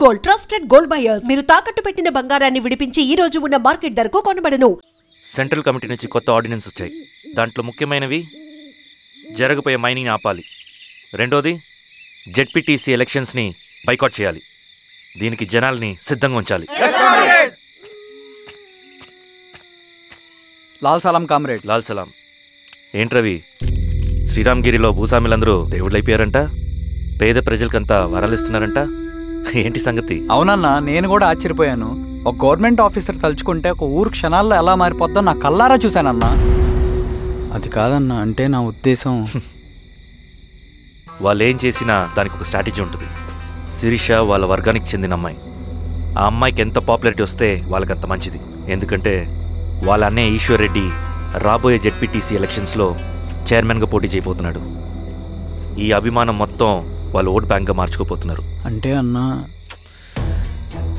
Gold, trusted gold buyers. మీరు తాకట్టు పెట్టిన బంగారాన్ని విడిపించి ఈ రోజు ఉన్న మార్కెట్ ధరకు కొనబడను. సెంట్రల్ కమిటీ నుంచి కొత్త ఆర్డినెన్స్ వచ్చాయి. దాంట్లో ముఖ్యమైనవి జరగబోయే మైనింగ్ ఆపాలి. రెండోది జెడ్పీటీసీ ఎలక్షన్స్ని బైకాట్ చేయాలి. దీనికి జనాల్ని సిద్ధంగా ఉంచాలి. లాల్ సలాం కామ్రేడ్. లాల్ సలాం. ఏంట్రవి, శ్రీరామ్గిరిలో భూస్వాములందరూ దేవుళ్ళైపోయారంట, పేద ప్రజలకంతా వరాలిస్తున్నారంట, ఏంటి సంగతి? అవునన్నా, నేను కూడా ఆశ్చర్యపోయాను. ఒక గవర్నమెంట్ ఆఫీసర్ తలుచుకుంటే ఒక ఊరు క్షణాల్లో ఎలా మారిపోద్దో నా కల్లారా చూశానన్నా. అది కాదన్నా, అంటే నా ఉద్దేశం వాళ్ళు ఏం చేసినా దానికి ఒక స్ట్రాటజీ ఉంటుంది. శిరీష వాళ్ళ వర్గానికి చెందిన అమ్మాయి. ఆ అమ్మాయికి ఎంత పాపులారిటీ వస్తే వాళ్ళకంత మంచిది. ఎందుకంటే వాళ్ళ అన్నయ్య ఈశ్వర్ రెడ్డి రాబోయే జెడ్పీటీసీ ఎలక్షన్స్లో చైర్మన్గా పోటీ చేయబోతున్నాడు. ఈ అభిమానం మొత్తం వాళ్ళు ఓట్ బ్యాంక్గా మార్చుకోపోతున్నారు. అంటే అన్నా,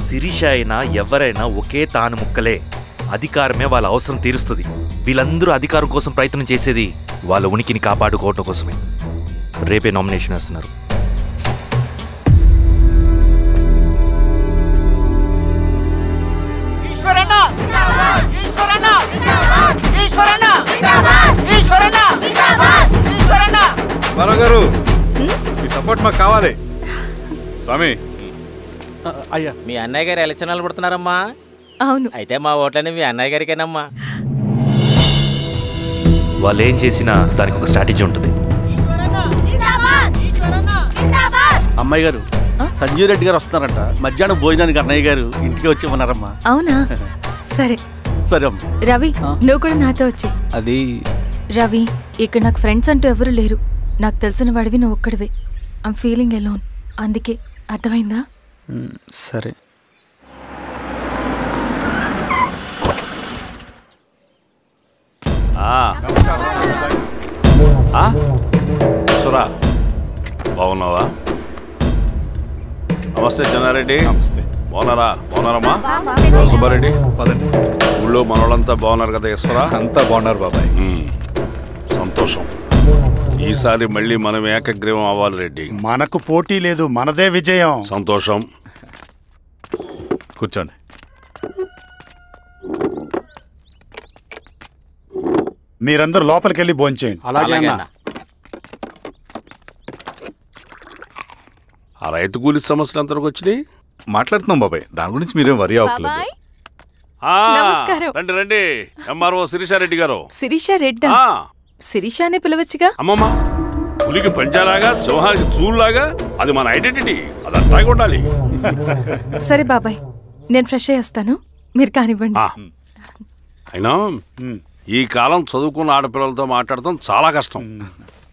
శిరీష అయినా ఎవరైనా ఒకే తాను ముక్కలే. అధికారమే వాళ్ళ అవసరం తీరుస్తుంది. వీళ్ళందరూ అధికారం కోసం ప్రయత్నం చేసేది వాళ్ళ ఉనికిని కాపాడుకోవటం కోసమే. రేపే నామినేషన్ వేస్తున్నారు. గారు మీ సపోర్ట్ మాకు కావాలి. స్వామి, అయ్యా, మీ అన్నయ్య గారు ఎలక్షన్ నిలబడుతున్నారమ్మా. అవును. అయితే మా ఓట్లని మీ అన్నయ్య గారికేనమ్మా. వాళ్ళు ఏం చేసినా దానికి ఒక స్ట్రాటజీ ఉంటుంది. అమ్మాయి గారు, సంజీవ్ రెడ్డి గారు వస్తున్నారంట. మధ్యాహ్నం భోజనానికి అన్నయ్య గారు ఇంటికి వచ్చేమన్నారమ్మా. అవునా? సరే సరే అమ్మ. రవి, నువ్వు కూడా నాతో వచ్చే. అది రవి, ఇక్కడ నాకు ఫ్రెండ్స్ అంటూ ఎవరు లేరు. నాకు తెలిసిన వాడివి నువ్వు ఒక్కడివే. I'm feeling alone. అందుకే, అర్థమైందా? సరే. సురా, బాగున్నావా? నమస్తే చెన్నారెడ్డి. నమస్తే. బాగున్నారమ్మా? సుబ్బారెడ్డి, ఊళ్ళో మనోళ్ళంతా బాగున్నారు కదా? ఈశ్వరా, అంతా బాగున్నారు బాబాయ్. సంతోషం. ఈసారి మళ్ళీ మనం ఏకగ్రీవం అవ్వాలి రెడ్డి. మనకు పోటీ లేదు, మనదే విజయం. సంతోషం. కూర్చోండి. మీరందరూ లోపలికి వెళ్ళి భోంచేయండి. అలాగే అన్న. ఆ రైతు కూలి సమస్యలు ఎంతవరకు వచ్చినాయి? మాట్లాడుతున్నాం బాబాయ్, దాని గురించి మీరేం వరి అవ్వట్లేదు. నమస్కారం. రండి రండి. ఎంఆర్ఓ శిరీషారెడ్డి గారు. శిరీష రెడ్డా? శిరీష అనే పిలవచ్చుగా. అమ్మమ్మ, పులికి పంచాలాగా, సింహానికి చూలాగా అది మన ఐడెంటిటీ. అది అట్లా ఉండాలి. సరే బాబాయ్, నేను ఫ్రెష్ అయ్యేస్తాను, మీరు కానివ్వండి. అయినా ఈ కాలం చదువుకున్న ఆడపిల్లలతో మాట్లాడటం చాలా కష్టం.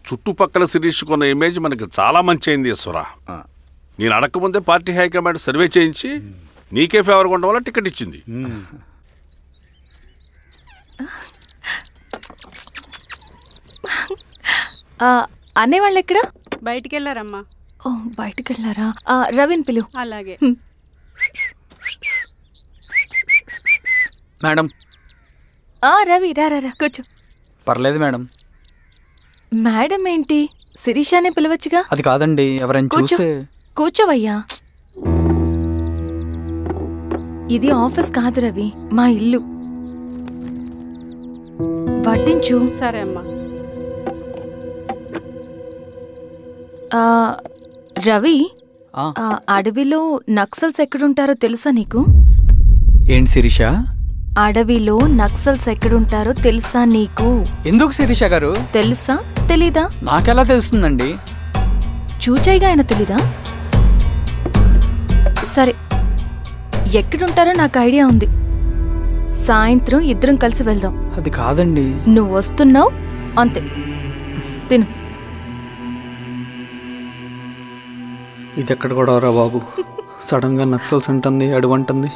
చుట్టుపక్కల శిరీషకున్న ఇమేజ్ మనకి చాలా మంచి అయింది ఈశ్వరా. నేను అడగకముందే పార్టీ హైకమాండ్ సర్వే చేయించి నీకే ఫేవర్గా ఉండడం వల్ల టికెట్ ఇచ్చింది. అనేవాళ్ళు ఎక్కడ? బయటికి వెళ్ళారమ్మా. ఓ, బయటికి వెళ్ళారా? రవిని పిలు. అలాగే. మేడం. రవి, రా కూర్చో. పర్లేదు మేడం. మేడం ఏంటి? శిరీషానే పిలవచ్చుగా. అది కాదండి, ఎవరైనా చూస్తే. కూర్చోవయ్యా. ఇది ఆఫీస్ కాదు రవి, మా ఇల్లు. పట్టించు. సరే అమ్మా. రవి, అడవిలో నక్సల్స్ ఎక్కడుంటారో తెలుసా నీకు? ఏంటి శిరీష? అడవిలో నక్సల్స్ ఎక్కడుంటారో తెలుసా నీకు? ఎందుకు శిరీష గారు? తెలుసా తెలీదా? నాకెలా తెలుస్తుందండి? చూచాయిగా ఆయన తెలీదా? సరే, ఎక్కడుంటారో నాకు ఐడియా ఉంది. సాయంత్రం ఇద్దరం కలిసి వెళ్దాం. అది కాదండి. నువ్వు వస్తున్నావు అంతే, తిను. ఇదెక్కడ కూడా రా బాబు. సడన్ గా నక్సల్స్ అంటుంది, అడుగుంటుంది.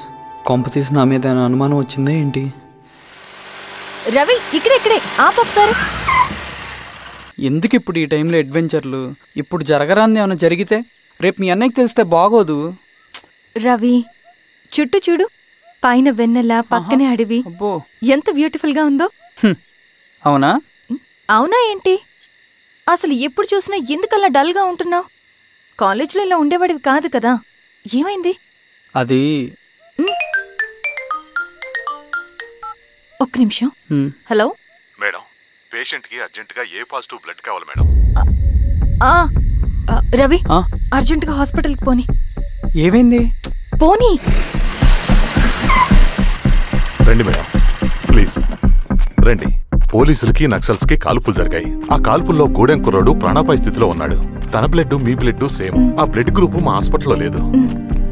కొంప తీసి నా మీద అనుమానం వచ్చిందే ఏంటి? రవి, ఇక్కడే ఆపొకసారి. ఎందుకు ఇప్పుడు ఈ టైంలో అడ్వెంచర్లు? ఇప్పుడు జరగరాంది ఏమైనా జరిగితే రేపు మీ అన్నయ్యకి తెలిస్తే బాగోదు. రవి, చుట్టూ చూడు. పైన వెన్నెల, పక్కనే అడవి. అబ్బో, ఎంత బ్యూటిఫుల్ గా ఉందో. అవునా? అవునా ఏంటి? అసలు ఎప్పుడు చూసినా ఎందుకలా డల్ గా ఉంటున్నావు? కాలేజ్లో ఇలా ఉండేవాడివి కాదు కదా. ఏమైంది? అది ఒక్క నిమిషం. హలో మేడం, పేషెంట్కి అర్జెంటుగా ఏ పాజిటివ్ బ్లడ్ కావాలి మేడం. రవి, అర్జెంటుగా హాస్పిటల్కి పోనీ. ఏమైంది? పోనీ. రండి మేడం, ప్లీజ్ రండి. పోలీసులకి నక్సల్స్కి కాల్పులు జరిగాయి. ఆ కాల్పుల్లో గూడెం కుర్రాడు ప్రాణాపాయ స్థితిలో ఉన్నాడు. తన బ్లడ్ మీ బ్లడ్ సేమ్. ఆ బ్లడ్ గ్రూప్ మా హాస్పిటల్లో లేదు.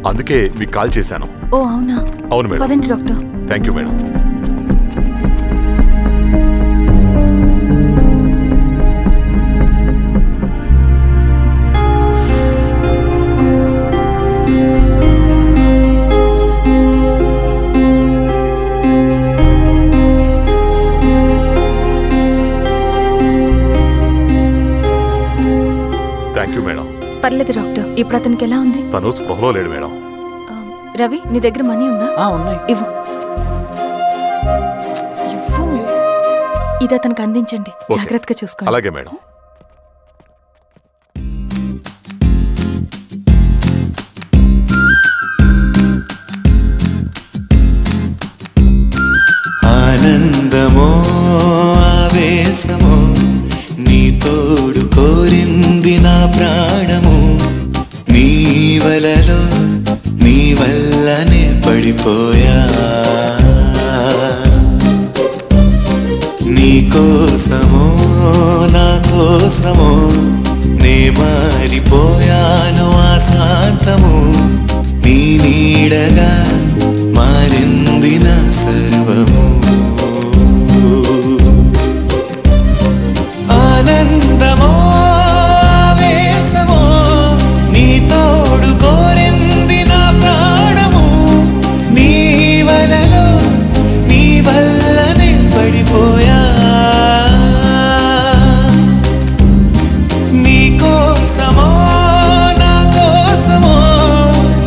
అందుకే మీకు కాల్ చేశాను. ఓ అవునా? అవును మేడం. పదండి doctor. Thank you madam. Thank you madam. పర్లేదు డాక్టర్. ఇప్పుడు అతనికి ఎలా ఉంది? తను స్పృహలో లేడు మేడం. రవి, నీ దగ్గర మనీ ఉందా? ఉన్నాయి. ఇవ్వు. ఇది అతనికి అందించండి. జాగ్రత్తగా చూసుకోండి. అలాగే మేడం. ఆనందమో ఆవేశమో నీ తోడు కోరింది నా ప్రాణము. నీ వలలో నీ వల్లనే పడిపోయా. నీ కోసమో నా కోసమో నే మారిపోయాను ఆశాంతము. నీ నీడగా మారింది నా సర్వము. ఆనందమో ఆవేశమో నీ తోడు కోరింది నా ప్రాణము. నీ వలలో నీ వల్లనే పడిపోయా. నీ కోసమో నా కోసమో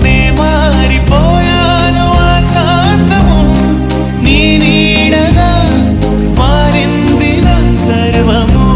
నే మారిపోయాను ఆశాంతము. నీ నీడగా మారింది నా సర్వము.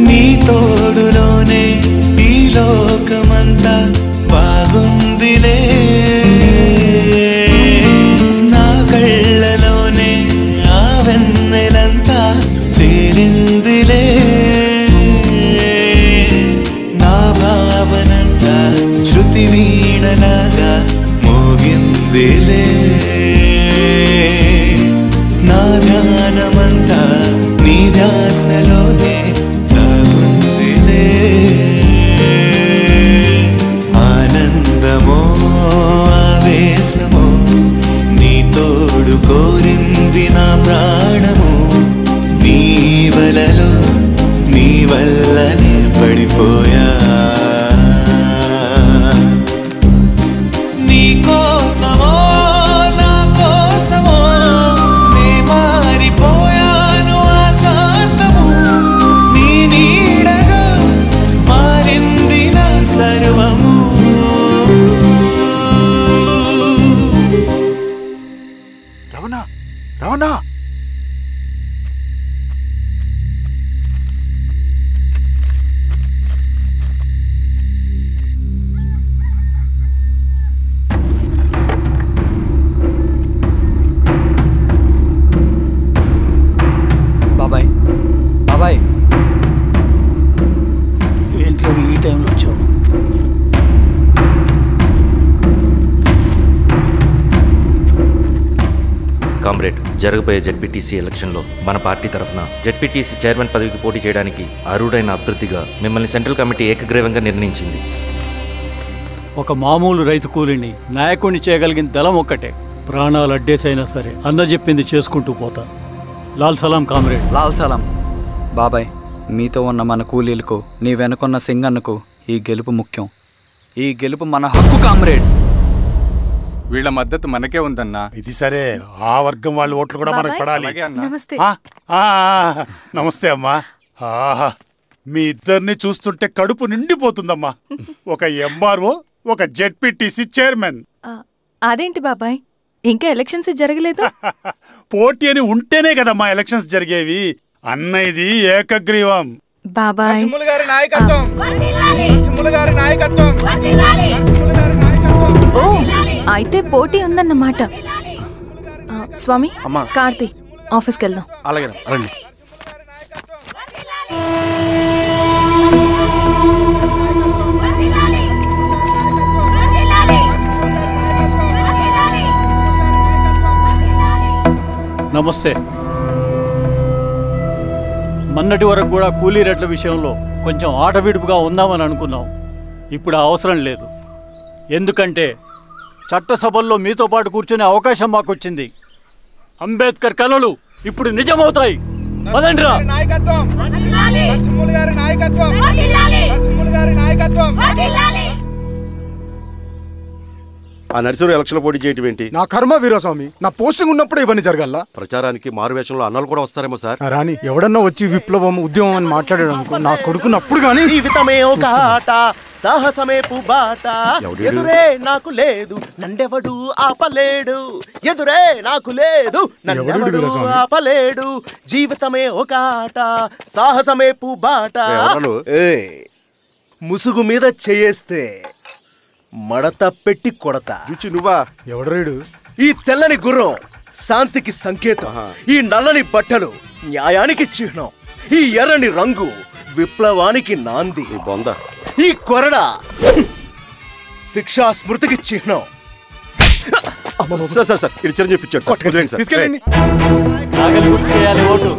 నీ తోడులోనే ఈ లోకమంతా బాగుందిలే. నా కళ్ళలోనే ఆ వెన్నెలంతా చేరిందిలే. నా భావనంతా శృతి వీణలాగా మోగిందిలే. నా ధ్యానమంతా నీ ధ్యాసలోనే దాగుందిలే. ఆనందమో ఆవేశమో నీ తోడు కోరింది నా ప్రాణము. నీ వలలో నీ వల్లనే పడిపోయా. నీ కోసమో నా కోసమో నే మారిపోయాను ఆశాంతము. నీ నీడగా మారింది నా సర్వము. రవణ, రవణ, బాబాయ్, బాబాయ్. ఏంట్లో ఈ టైంలో వచ్చావు? కామ్రేడ్, జరగబోయే జెడ్పీటీసీ ఎలక్షన్లో మన పార్టీ తరఫున జెడ్పీటీసీ చైర్మన్ పదవికి పోటీ చేయడానికి అర్హుడైన అభ్యర్థిగా మిమ్మల్ని సెంట్రల్ కమిటీ ఏకగ్రీవంగా నిర్ణయించింది. ఒక మామూలు రైతు కూలీని నాయకుడిని చేయగలిగిన దళం ఒక్కటే. ప్రాణాలు అడ్డేసైనా సరే అన్న చెప్పింది చేసుకుంటూ పోతా. లాల్ సలాం కామ్రేడ్. లాల్ సలాం. బాబాయ్, మీతో ఉన్న మన కూలీలకు, నీ వెనుకున్న సింగన్నకు ఈ గెలుపు ముఖ్యం. ఈ గెలుపు మన హక్కు కామ్రేడ్. వీళ్ళ మద్దతు మనకే ఉందన్నా. ఇది సరే, ఆ వర్గం వాళ్ళ ఓట్లు కూడా మనకు పడాలి. నమస్తే. నమస్తే అమ్మా. ఆహా, మీ ఇద్దరిని చూస్తుంటే కడుపు నిండిపోతుందమ్మా. ఒక ఎంఆర్ఓ, ఒక జెడ్పీటీసీ చైర్మన్. అదేంటి బాబాయ్, ఇంకా ఎలక్షన్స్ జరగలేదు? పోటీ అని ఉంటేనే కదమ్మా ఎలక్షన్స్ జరిగేవి. అన్నయ్యది ఏకగ్రీవం. బాబాయ్ ఓ, అయితే పోటీ ఉందన్నమాట. స్వామి, కార్తీ, ఆఫీస్కి వెళ్దాం. అలాగే రండి. నమస్తే. మొన్నటి వరకు కూడా కూలీ రేట్ల విషయంలో కొంచెం ఆటవిడుపుగా ఉందామని అనుకున్నాం. ఇప్పుడు అవసరం లేదు. ఎందుకంటే చట్టసభల్లో మీతో పాటు కూర్చునే అవకాశం మాకు వచ్చింది. అంబేద్కర్ కలలు ఇప్పుడు నిజమవుతాయి. పదండ్రా. ఆ నరసింహ ఎలక్షన్ పోటీ చేయటం ఏంటి? నా కర్మ వీరస్వామి, నా పోస్టింగ్ ఉన్నప్పుడు ఇవన్నీ జరగాల. ప్రచారానికి మారువేషంలో అన్నాలు కూడా వస్తారేమో సార్. రాని ఎవడన్నా వచ్చి విప్లవం ఉద్యమం అని మాట్లాడాడు అనుకో, నా కొడుకున్నప్పుడు గానీ జీవితమే ఒక ఆట, సాహసమే పుబాట, ఎదురే నాకు లేదు నండెవడు ఆపలేడు, ఎదురే నాకు లేదు నండెవడు ఆపలేడు, జీవితమే ఒక ఆట, సాహసమే పుబాట. ముసుగు మీద చేయేస్తే మడత పెట్టి కొడతా. నువ్వా? ఎవడరేడు? ఈ తెల్లని గుర్రం శాంతికి సంకేతం, ఈ నల్లని బట్టలు న్యాయానికి చిహ్నం, ఈ ఎర్రని రంగు విప్లవానికి నాంది, ఈ కొరడ శిక్షా స్మృతికి చిహ్నం. చిరంజీవి పిచ్చాడు. నాగలి గుర్తు చేయాలి ఓటు.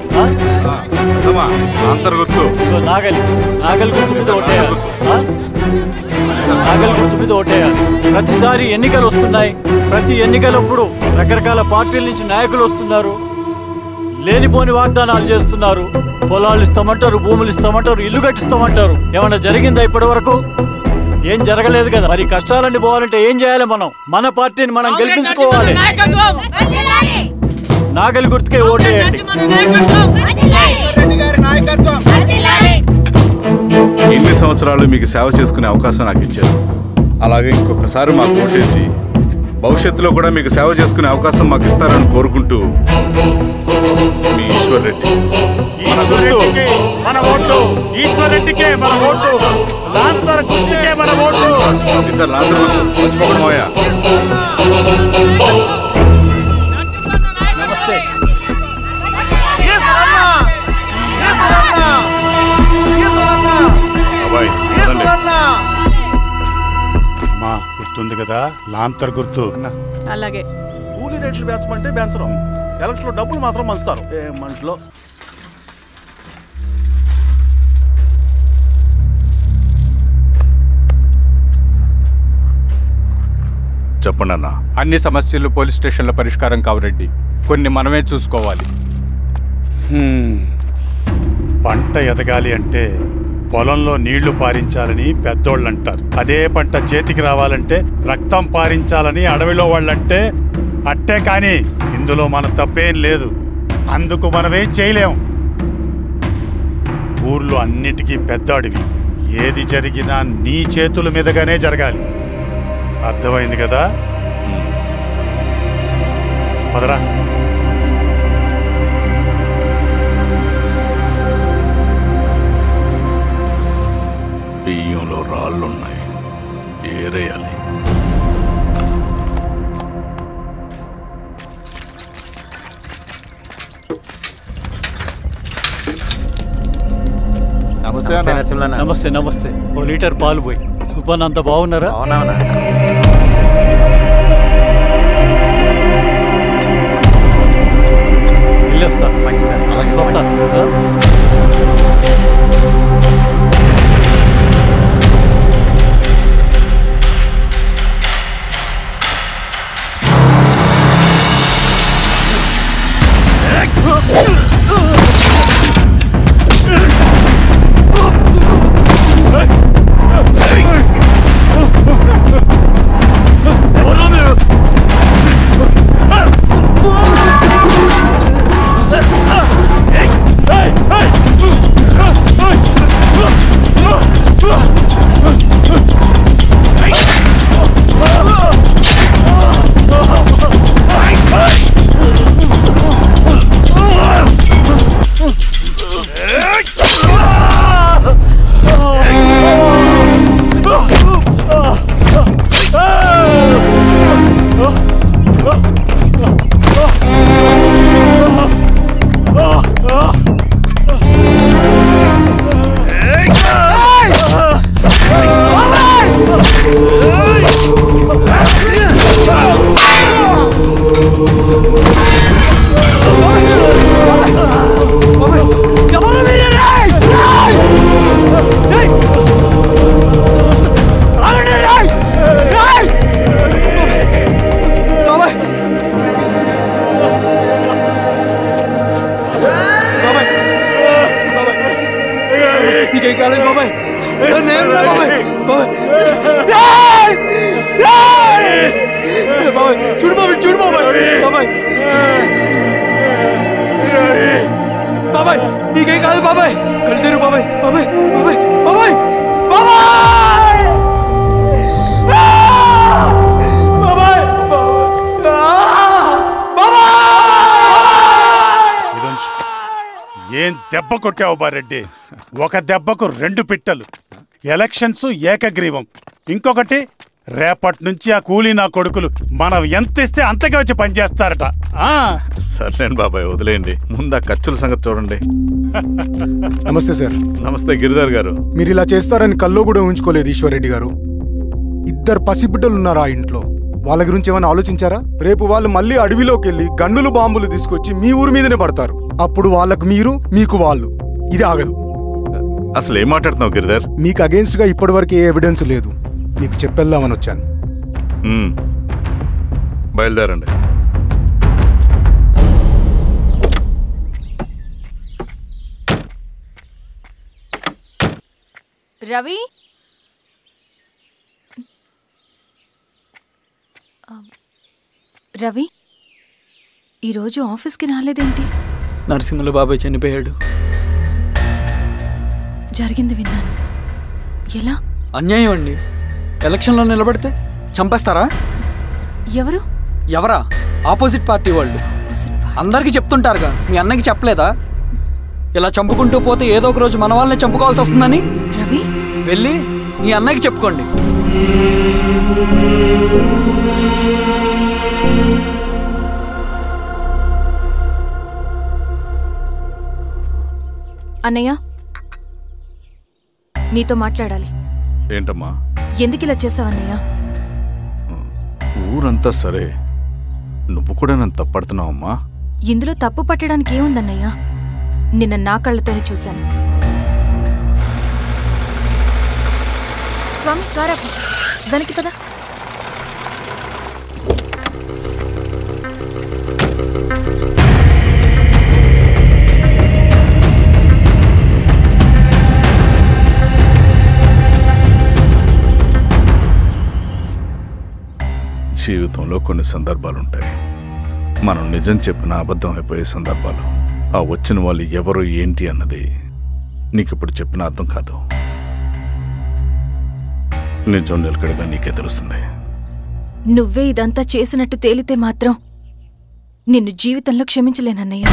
నాగలి గుర్తు మీద ఓటేయాలి. నాగలి గుర్తు మీద ఓటేయాలి. ప్రతిసారి ఎన్నికలు వస్తున్నాయి. ప్రతి ఎన్నికలప్పుడు రకరకాల పార్టీల నుంచి నాయకులు వస్తున్నారు. లేనిపోని వాగ్దానాలు చేస్తున్నారు. పొలాలు ఇస్తామంటారు, భూములు ఇస్తామంటారు, ఇల్లు కట్టిస్తామంటారు. ఏమన్నా జరిగిందా ఇప్పటి వరకు? ఏం జరగలేదు కదా. మరి కష్టాలన్నీ పోవాలంటే ఏం చేయాలి? మనం మన పార్టీని మనం గెలిపించుకోవాలి. నాగలి గుర్తుకే ఓటేయండి. ఇన్ని సంవత్సరాలు మీకు సేవ చేసుకునే అవకాశం నాకు ఇచ్చారు. అలాగే ఇంకొకసారి మాకు ఓటేసి భవిష్యత్తులో కూడా మీకు సేవ చేసుకునే అవకాశం మాకు ఇస్తారని కోరుకుంటూ, మీ ఈశ్వర్ రెడ్డి. మన ఓటు ఈశ్వర్ రెడ్డికే, మన ఓటు లాంతర్ గుర్తుకే, మన ఓటు. సార్ లాంతర్ మర్చిపోకుండా పోయా. నమస్తే. అమ్మా, గుర్తుంది కదా లాంతర్ గుర్తు. అలాగే. కూలీ రేట్లు పెంచమంటే పెంచడం, ఎలక్షన్ లో డబ్బులు మాత్రం మంచుతారు. ఏ మనుషులో చెప్పండి అన్న. అన్ని సమస్యలు పోలీస్ స్టేషన్ల పరిష్కారం కావు రెడ్డి, కొన్ని మనమే చూసుకోవాలి. పంట ఎదగాలి అంటే పొలంలో నీళ్లు పారించాలని పెద్దోళ్ళు అంటారు. అదే పంట చేతికి రావాలంటే రక్తం పారించాలని అడవిలో వాళ్ళంటే అట్టే. కానీ ఇందులో మన తప్పేం లేదు. అందుకు మనమేం చేయలేం. ఊర్లో అన్నిటికీ పెద్ద అడవి. ఏది జరిగినా నీ చేతుల మీదగానే జరగాలి. అర్థమైంది కదా? పదరా. బియ్యంలో రాళ్ళున్నాయి, ఏరేయాలి. నమస్తే. నమస్తే. ఓ లీటర్ పాలు పోయి. సుబ్బన్, అంత బాగున్నారా? వెళ్ళొస్తా. వస్తా. నీకేం కాలేదు బాబాయ్. చూడు బాబాయ్, చూడు బాబాయ్. బాబాయ్ బాబాయ్ నీకేం కాదు బాబాయ్. కళ్ళు తెరు బాబాయ్. బాబాయ్ బాబాయ్ బాబాయ్ బాబాయ్ ఏం దెబ్బ కొట్టావు బారెడ్డి? ఒక దెబ్బకు 2 పిట్టలు. ఎలక్షన్స్ ఏకగ్రీవం. ఇంకొకటి, రేపటి నుంచి ఆ కూలీ నా కొడుకులు మనం ఎంత ఇస్తే అంతగా వచ్చి పనిచేస్తారట. సర్లేండి బాబాయ్, వదిలేయండి. ముందు ఆ ఖర్చుల సంగతి చూడండి. నమస్తే సార్. నమస్తే గిరిధర్ గారు. మీరు ఇలా చేస్తారని కల్లో కూడా ఉంచుకోలేదు ఈశ్వర్రెడ్డి గారు. 2 పసిబిడ్డలు ఉన్నారు ఆ ఇంట్లో. వాళ్ళ గురించి ఏమైనా ఆలోచించారా? రేపు వాళ్ళు మళ్ళీ అడవిలోకి వెళ్ళి గన్నులు బాంబులు తీసుకొచ్చి మీ ఊరి మీదనే పడతారు. అప్పుడు వాళ్ళకు మీరు, మీకు వాళ్ళు. ఇది ఆగదు. అసలు ఏం మాట్లాడుతున్నావు గిరిధర్? మీకు అగేన్స్ట్ గా ఇప్పటివరకు ఏ ఎవిడెన్స్ లేదు. మీకు చెప్పేద్దామని వచ్చాను. బయలుదేరండి. రవి, రవి ఈరోజు ఆఫీస్కి రాలేదేంటి? నరసింహుల బాబాయ్ చనిపోయాడు. జరిగింది విన్నాను. ఎలా? అన్యాయం అండి. ఎలక్షన్లో నిలబడితే చంపేస్తారా? ఎవరు? ఎవరా? ఆపోజిట్ పార్టీ వాళ్ళు. అందరికీ చెప్తుంటారుగా, మీ అన్నకి చెప్పలేదా? ఇలా చంపుకుంటూ పోతే ఏదో ఒక రోజు మన వాళ్ళని చంపుకోవాల్సి వస్తుందని. రవి, వెళ్ళి మీ అన్నకి చెప్పుకోండి. అన్నయ్య, నీతో మాట్లాడాలి. ఏంటమ్మా? ఎందుకు ఇలా చేసావన్నయ్య? ఊరంతా సరే, నువ్వు కూడా నన్ను తప్పడుతున్నావమ్మా. ఇందులో తప్పు పట్టడానికి ఏముందన్నయ్య? నిన్న నా కళ్ళతోనే చూశాను. స్వామి, కారాకు దానికి కదా. జీవితంలో కొన్ని సందర్భాలుంటాయి, మనం నిజం చెప్పిన అబద్ధం అయిపోయే సందర్భాలు. ఆ వచ్చిన వాళ్ళు ఎవరు ఏంటి అన్నది నీకిప్పుడు చెప్పిన అర్థం కాదు. నిజం నిలకడగా నీకే తెలుస్తుంది. నువ్వే ఇదంతా చేసినట్టు తేలితే మాత్రం నిన్ను జీవితంలో క్షమించలేనన్నయ్య.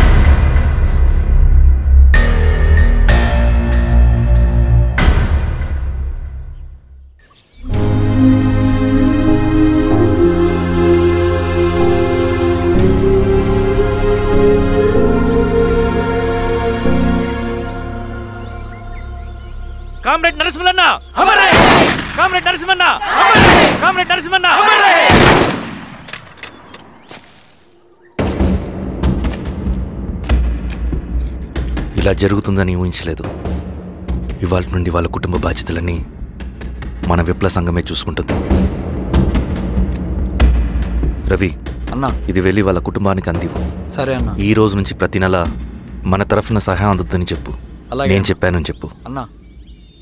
Comrade Narasimhanna, comrade Narasimhanna, comrade Narasimhanna. ఇలా జరుగుతుందని ఊహించలేదు. ఇవాళ నుండి వాళ్ళ కుటుంబ బాధ్యతలన్నీ మన విప్లవ సంఘమే చూసుకుంటుంది. రవి అన్నా, ఇది వెళ్ళి వాళ్ళ కుటుంబానికి అందివు. సరే అన్న. ఈ రోజు నుంచి ప్రతి నెల మన తరఫున సహాయం అందుద్దని చెప్పు. నేను చెప్పానని చెప్పు. అన్నా,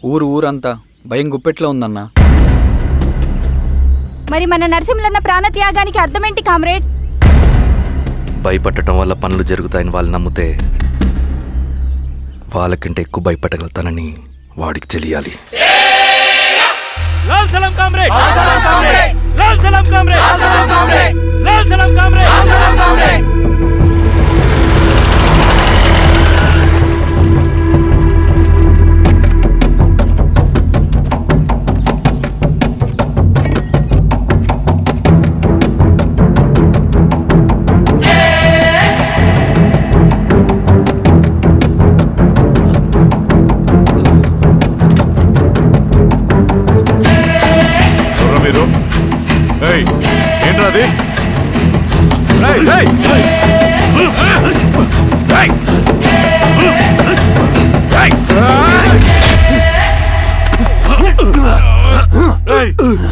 ఊరంతా భయం గుప్పెట్లో ఉందన్నా. మరి మన నరసింహులన్న ప్రాణత్యాగానికి అర్థమేంటి కామ్రేడ్? భయపడటం వల్ల పనులు జరుగుతాయని వాళ్ళు నమ్మితే వాళ్ళకంటే ఎక్కువ భయపడగలుగుతానని వాడికి తెలియాలి. లాల్ సలాం కామ్రేడ్, లాల్ సలాం కామ్రేడ్, లాల్ సలాం కామ్రేడ్, లాల్ సలాం కామ్రేడ్, లాల్ సలాం కామ్రేడ్, లాల్ సలాం కామ్రేడ్. ఏంట్రాది?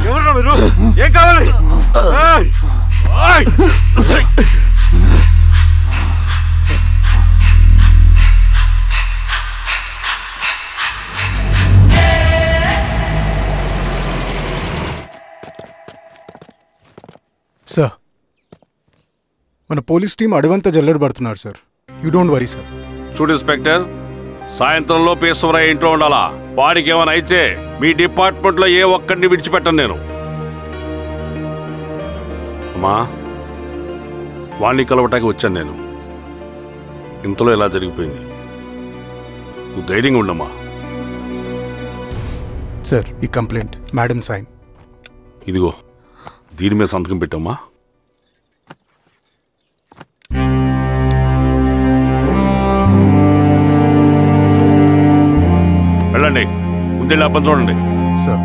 ఎవరు మీరు? ఏం కావాలి? సార్ మన పోలీస్ టీం అడవంతా జల్లెడ పడుతున్నారు sir. You don't worry sir. చూడు ఇన్స్పెక్టర్, సాయంత్రంలో పేశ్వరయ్య ఇంట్లో ఉండాలా. వాడికి ఏమైనా అయితే మీ డిపార్ట్మెంట్లో ఏ ఒక్కడిని విడిచిపెట్టను నేను. అమ్మా, వాణ్ణి కలవటానికి వచ్చాను నేను. ఇంతలో ఇలా జరిగిపోయింది. నువ్వు ధైర్యంగా ఉండమ్మా. సార్, ఈ కంప్లైంట్ మేడం సైన్. ఇదిగో, దీని మీద సంతకం పెట్టమ్మా. వెళ్ళండి, ముందే లాభం చూడండి. సార్,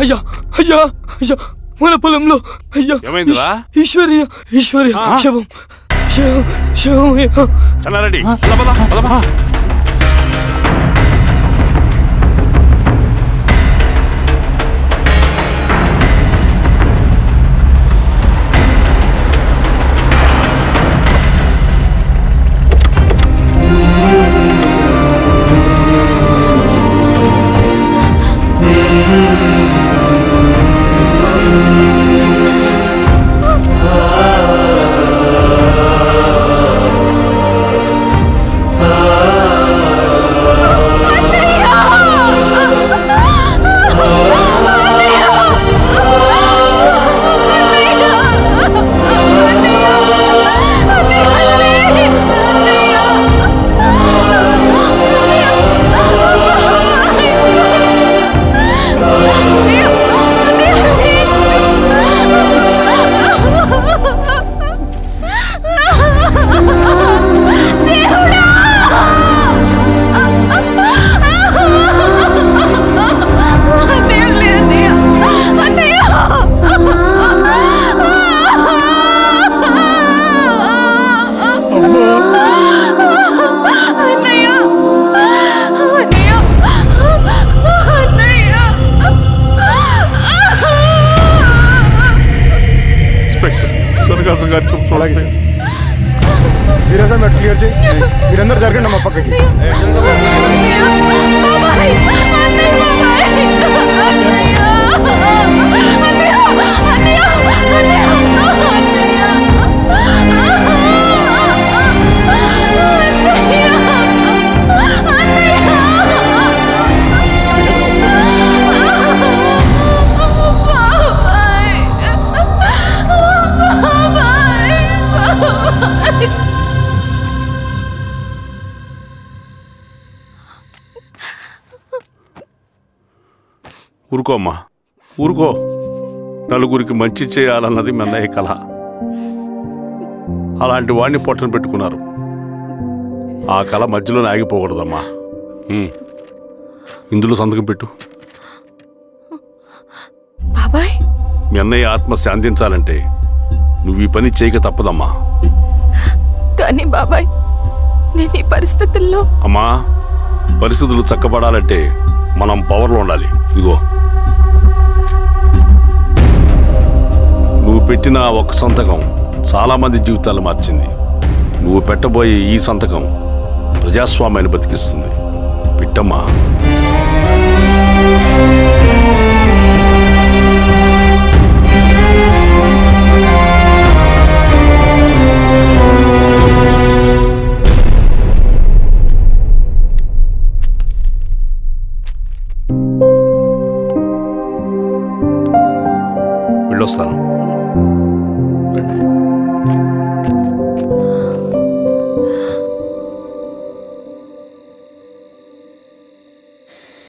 అయ్యా అయ్యా అయ్యా, మన పొలంలో అయ్యా ఏమైందిరా? ఈశ్వర్య శవం శవం శవం. చెన్నారెడ్డి, అలాగే సార్. మీరేసా మీరు క్లియర్ చేయి. మీరందరూ జరగండి మా పక్కకి. ఊరుకో అమ్మా, ఊరుకో. నలుగురికి మంచి చేయాలన్నది మీ అన్నయ్య కళ. అలాంటి వాడిని పొట్టన పెట్టుకున్నారు. ఆ కళ మధ్యలోనే ఆగిపోకూడదమ్మా. ఇందులో సంతకం పెట్టు. బాబాయ్, మీ అన్నయ్య ఆత్మ శాంతించాలంటే నువ్వు ఈ పని చేయక తప్పదమ్మా. కానీ బాబాయ్, నేను ఈ పరిస్థితుల్లో. అమ్మా, పరిస్థితులు చక్కబడాలంటే మనం పవర్లో ఉండాలి. ఇదిగో, నువ్వు పెట్టిన ఒక్క సంతకం చాలా మంది జీవితాలు మార్చింది. నువ్వు పెట్టబోయే ఈ సంతకం ప్రజాస్వామ్యాన్ని బతికిస్తుంది. పెట్టమ్మా. వెళ్ళొస్తాను.